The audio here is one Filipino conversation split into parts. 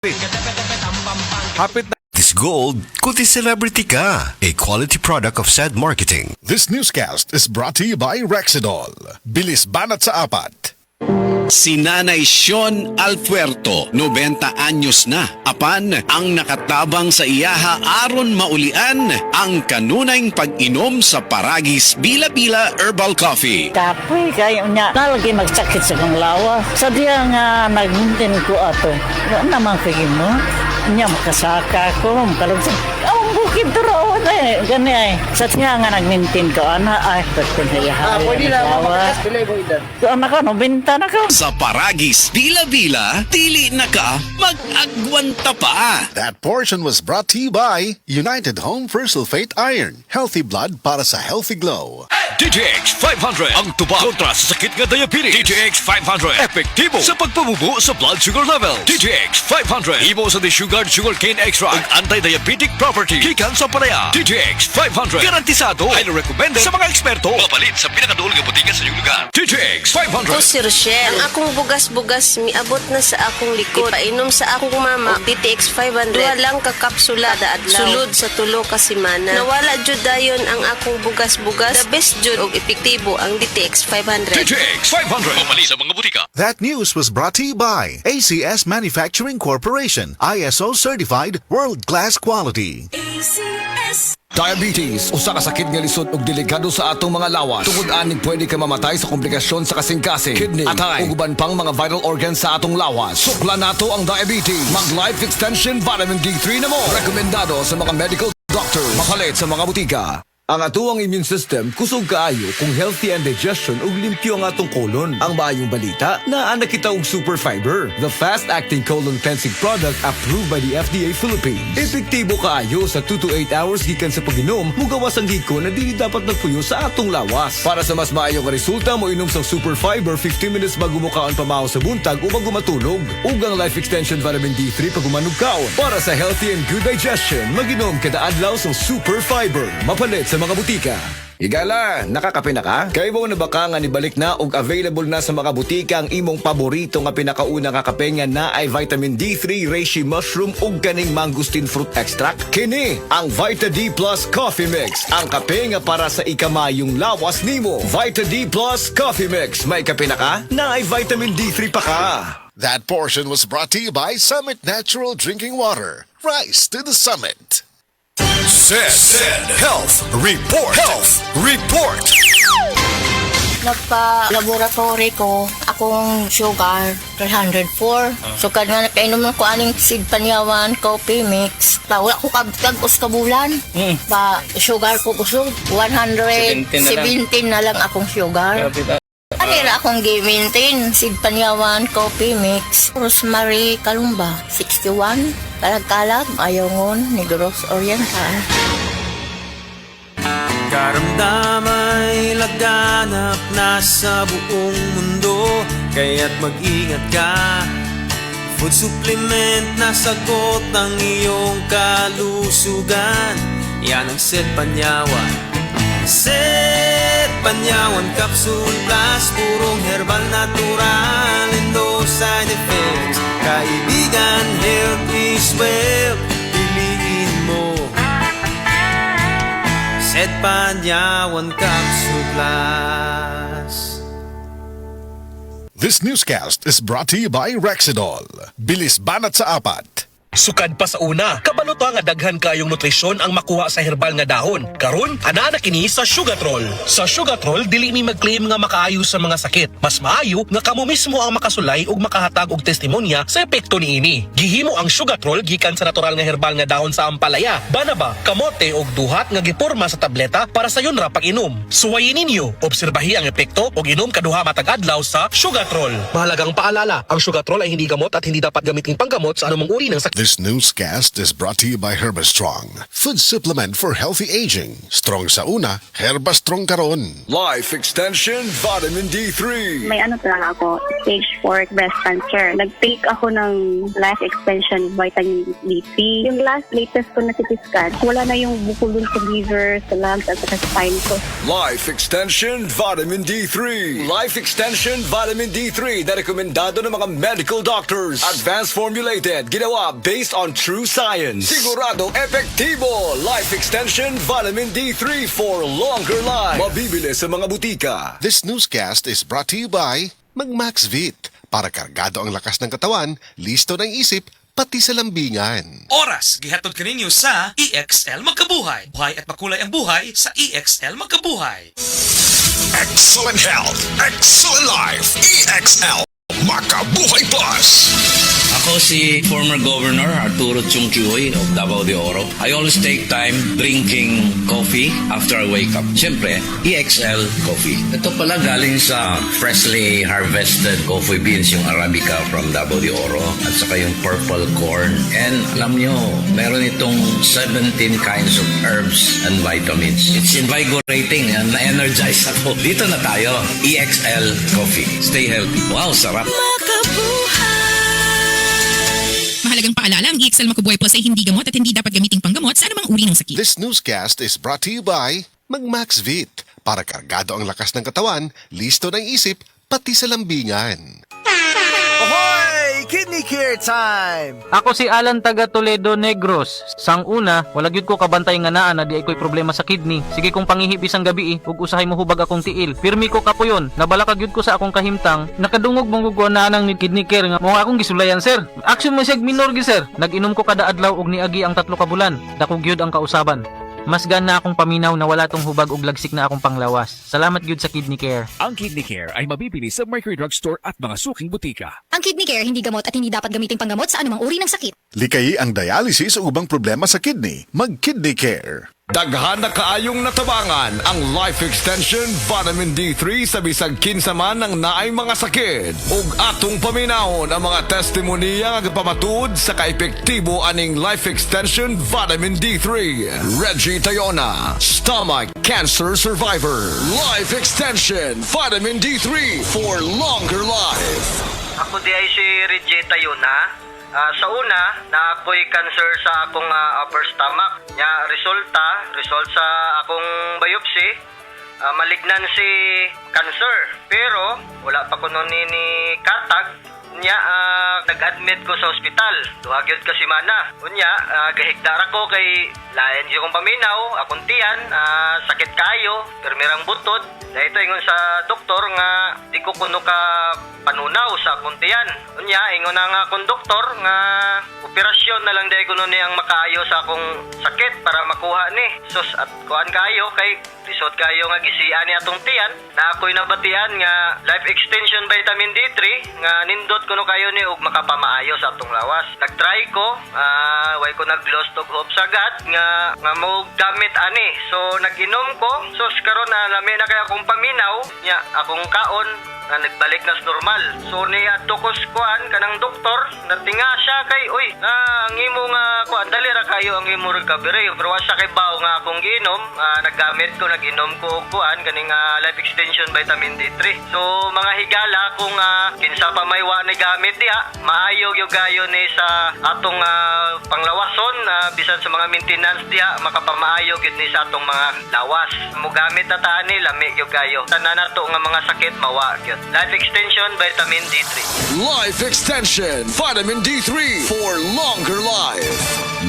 Hapit na. This gold, kundi celebrity ka. A quality product of Sad Marketing. This newscast is brought to you by Rexidol. Bilis banat sa apat. Si Nanay Sean Alpuerto, 90 anyos na. Apan, ang nakatabang sa iyaha aron maulian ang kanunay pag-inom sa Paragis Bila-Bila Herbal Coffee. Kapoy kayo niya. Nalagi magsakit sa kong lawa. Sadya nga nagmuntin ko ato. Ano naman kayo mo? Niya makasaka ko. Makalagsan. Ang bukid turo na eh. Gani ay. Sadya nga nagmintin ko. Ay, pagkun sa iyaha. Pwede lang makakas. Pilay mo edad. Anak ko, nobenta na ko. Sa Paragis Bila-Bila, dili na ka mag-agwanta pa. That portion was brought to you by United Home for Sulfate Iron. Healthy blood para sa healthy glow. DTX 500 ang tuba kontra sa sakit nga diabetes. DTX 500 epektibo sa pagpamubo sa blood sugar level. DTX 500 imo sa sugar cane extract ug anti-diabetic property gikan sa palaya. DTX 500 garantisado highly recommended sa mga eksperto. Mapalit sa pinakaduol nga butika sa inyong lugar. DTX 500. Ako si Rochelle. Ang akong bugas-bugas miabot na sa akong likod. Painom sa akong mama og DTX 500. Duha lang ka kapsula da adlaw. Sulod sa tulo ka semana. Nawala jud dayon ang akong bugas-bugas. The best jud og epektibo ang DTX 500. DTX 500 mapalit sa mga butika. That news was brought to you by ACS Manufacturing Corporation. ISO certified world-class quality. Diabetes, usa ka sakit nga lisod ug delikado sa atong mga lawas. Tungod aning pwede ka mamatay sa komplikasyon sa kasing-kasing, kidney, atay, ug uban pang mga vital organs sa atong lawas. Sukla nato ang diabetes. Mag Life Extension Vitamin D3 na mo. Rekomendado sa mga medical doctors. Mapalit sa mga butika. Ang atuang immune system kusog kaayo kung healthy and digestion ug limpyo ang atong kolon. Ang maayong balita, naa kita og Super Fiber, the fast-acting colon cleansing product approved by the FDA Philippines. Epektibo kaayo sa 2 to 8 hours gikan sa pag-inom, mugawas ang hiko na dili dapat nagpuyo sa atong lawas. Para sa mas maayong resulta, mo inom sa Super Fiber 15 minutes bago mo kaon pamahaw sa buntag o bago matulog. Ug ang Life Extension Vitamin D3 pag umanog kaon. Para sa healthy and good digestion, mag-inom kada adlaw sa Super Fiber. Mapalit sa mga butika. Igala, nakakape na ka? Kay mo na baka nga nibalik na og available na sa mga butika ang imong paborito nga pinakauna nga kape nga na ay vitamin D3, reishi mushroom ug kaning mangosteen fruit extract. Kini ang Vita D Plus Coffee Mix, ang kape nga para sa ikamayong lawas nimo. Vita D Plus Coffee Mix, may kape na ka? Na ay vitamin D3 pa ka. That portion was brought to you by Summit Natural Drinking Water. Rise to the summit. Said Health Report. Health Report. Nagpa-laboratory ko, akong sugar, 304. So, kadang nakainom ko aning Sig Panyawan Coffee Mix. Wala ko kagos kabulan. Pa, sugar ko kusog. 117 na lang akong sugar. Kanira akong gi-maintain, Sig Panyawan Coffee Mix. Rosemary Kalumba, 61. Kalag-kalag, Ayongon, Negros Oriental. Karamdamay laganap na sa buong mundo, kaya't mag-ingat ka. Food supplement na sagot ang iyong kalusugan. Yan ang Set Panyawan. Set Panyawan Capsule Plus, purong herbal, natural, and no side effects. Kaibigan, health is wealth, piliin mo Set Panyawan Capsule Plus. This newscast is brought to you by Rexidol. Bilis banat sa apat. Sukad pa sa una, kabalo to nga daghan kayong nutrisyon ang makuha sa herbal nga dahon. Karon, ana na kini sa Sugatrol. Sa Sugatrol, dili mi mag-claim nga makaayo sa mga sakit. Mas maayo nga kamo mismo ang makasulay ug makahatag og testimonya sa epekto niini. Gihimo ang Sugatrol gikan sa natural nga herbal nga dahon sa ampalaya, banaba, kamote ug duhat nga giporma sa tableta para sa yon ra pag-inom. Suwayin ninyo, obserbahi ang epekto ug inom kaduha matag adlaw sa Sugatrol. Mahalagang paalala, ang Sugatrol ay hindi gamot at hindi dapat gamitin panggamot sa anumang uri ng sakit. This newscast is brought to you by Herbastrong, food supplement for healthy aging. Strong sa una, Herbastrong karon. Life Extension Vitamin D3. May ano talaga ako, stage 4 breast cancer. Nag-take ako ng Life Extension Vitamin D3. Yung latest ko na CT scan, wala na yung bukol dun sa liver, sa lungs, at sa spine ko. Life Extension Vitamin D3. Life Extension Vitamin D3 na rekomendado ng mga medical doctors. Advanced formulated, ginawa based on true science. Sigurado epektibo. Life Extension Vitamin D3 for longer life. Mabibili sa mga butika. This newscast is brought to you by Magmaxvit. Para kargado ang lakas ng katawan, listo ng isip, pati sa lambingan. Oras, gihatod kaninyo sa EXL Magkabuhay. Buhay at makulay ang buhay sa EXL Magkabuhay. Excellent health, excellent life. EXL Makabuhay Plus. Ako si former Governor Arturo Chungchuy of Davao de Oro. I always take time drinking coffee after I wake up. Siyempre, EXL Coffee. Ito pala galing sa freshly harvested coffee beans, yung Arabica from Davao de Oro, at saka yung purple corn. And alam nyo, meron itong 17 kinds of herbs and vitamins. It's invigorating and na-energize ako. Dito na tayo, EXL Coffee. Stay healthy. Wow, sarap. Mahalagang paalala, ang EXL Makabuhay Plus ay hindi gamot at hindi dapat gamiting panggamot sa anumang uri ng sakit. This newscast is brought to you by Magmaxvit. Para kargado ang lakas ng katawan, listo ng isip, pati sa lambingan. Ahoy! Kidney Care time! Ako si Alan taga Toledo Negros. Sang una, wala gyud ko kabantay nga naa na di ay ko'y problema sa kidney. Sige kong pangihip isang gabi ug usahay mo hubag akong tiil. Pirmi ko kapuyon, nabalaka gyud ko sa akong kahimtang. Nakadungog mong gugwa nang ni Kidney Care nga mo akong gisulayan sir. Action mo siya minor gi sir. Nag-inom ko kada adlaw og niagi ang 3 ka bulan. Dako gyud ang kausaban. Mas gana akong paminaw na wala tong hubag ug lagsik na akong panglawas. Salamat gyud sa Kidney Care. Ang Kidney Care ay mabibili sa Mercury Drugstore at mga suking butika. Ang Kidney Care hindi gamot at hindi dapat gamiting panggamot sa anumang uri ng sakit. Likayi ang dialysis o ubang problema sa kidney. Mag-Kidney Care. Daghan na kaayong natabangan ang Life Extension Vitamin D3 sa bisag kinsa man ng naay mga sakit. Ug atong paminahon ang mga testimonya nga pamatuod sa kaepektibo aning Life Extension Vitamin D3. Reggie Tayona, stomach cancer survivor. Life Extension Vitamin D3 for longer life. Ako di ay si Reggie Tayona. Sa una, na ako'y cancer sa akong upper stomach. Result sa akong biopsy, malignancy cancer. Pero, wala pa ko nun ni katag. Nag-admit ko sa ospital. Duhagyod ka si Mana. Gahigdara ko kay layan siya kong paminaw, akong tiyan, sakit kayo, permirang butod. Dahil ito ingon sa doktor nga di ko kuno ka panunaw sa akong tiyan. Ingon na nga akong doktor nga operasyon na lang dahil kuno niyang makaayo sa akong sakit para makuha ni. Sus at kuhan kayo kay resort kayo nga gisian ni atong tiyan na ako'y nabatian nga Life Extension Vitamin D3 nga nindot kuno kayo ni ug makapamaayo sa atong lawas. Nagtry ko, way ko nag-lost og hope sagad nga mo gamit ani. So nag-inom ko. So karon na lami na kay akong paminaw nya akong kaon na nagbalik na sa normal. So ni adto ko kuan kanang doktor natinga siya kay ang imo nga kuan dali ra kayo ang imo recovery pero wa siya kay bawo nga akong giinom. Nag-inom ko og kuan kaning Life Extension Vitamin D3. So mga higala kung kinsa pa may wa ni gamit diha maayo gyud gayo ni sa atong panglawason bisan sa mga maintenance diha makapamaayo gyud ni sa atong mga lawas. Mo gamit na ta ani lami gyud gayo. Tanan nato nga mga sakit mawa gyud. Life Extension Vitamin D3. Life Extension Vitamin D3 for longer life.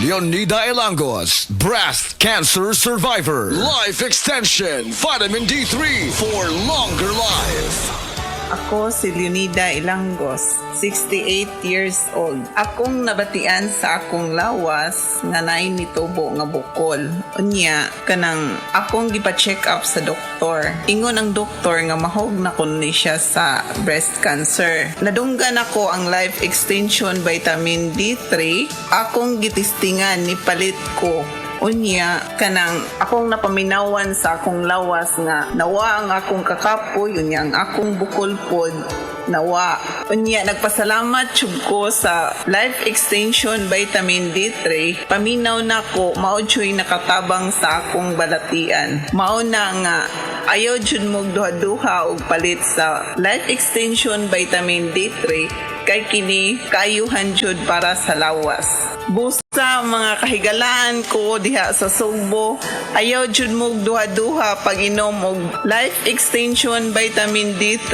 Leonida Elangos, breast cancer survivor. Life Extension Vitamin D3 for longer life. Ako si Leonida Ilangos, 68 years old. Akong nabatian sa akong lawas nga naay nitubo nga bukol. Unya, kanang akong gipa-check up sa doktor. Ingon ang doktor nga mahog na kun ni siya sa breast cancer. Ladunggan ako ang Life Extension Vitamin D3. Akong gitistingan ni palit ko. Unya, kanang akong napaminawan sa akong lawas nga nawa ang akong kakapoy, unya ang akong bukol pod nawa. Unya, nagpasalamat jud ko sa Life Extension Vitamin D3. Paminaw na ko, mao jud nakatabang sa akong balatian. Mao na nga, ayaw jud mo duha-duha og palit sa Life Extension Vitamin D3 kay kini kayuhan jud para sa lawas. Busa mga kahigalaan ko diha sa Sugbo, ayaw jud mo duha-duha pag inom og Life Extension Vitamin D3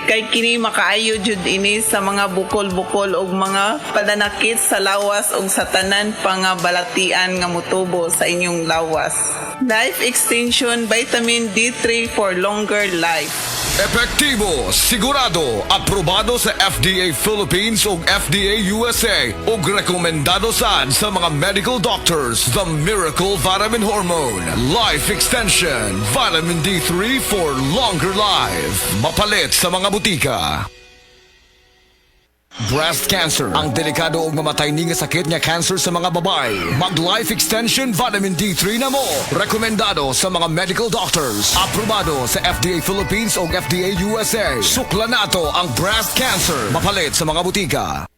kay kini makaayo jud ini sa mga bukol-bukol og mga padanakit sa lawas og sa tanan pa nga balatian nga motubo sa inyong lawas. Life Extension Vitamin D3 for longer life. Epektibo, sigurado, aprobado sa FDA Philippines ug FDA USA ug rekomendado sad sa mga medical doctors. The Miracle Vitamin Hormone, Life Extension, Vitamin D3 for longer life. Mapalit sa mga butika. Breast cancer, ang delikado ug mamatay ni nga sakit nga cancer sa mga babae. Mag Life Extension Vitamin D3 na mo. Rekomendado sa mga medical doctors. Aprobado sa FDA Philippines ug FDA USA. Sukla nato ang breast cancer. Mapalit sa mga butika.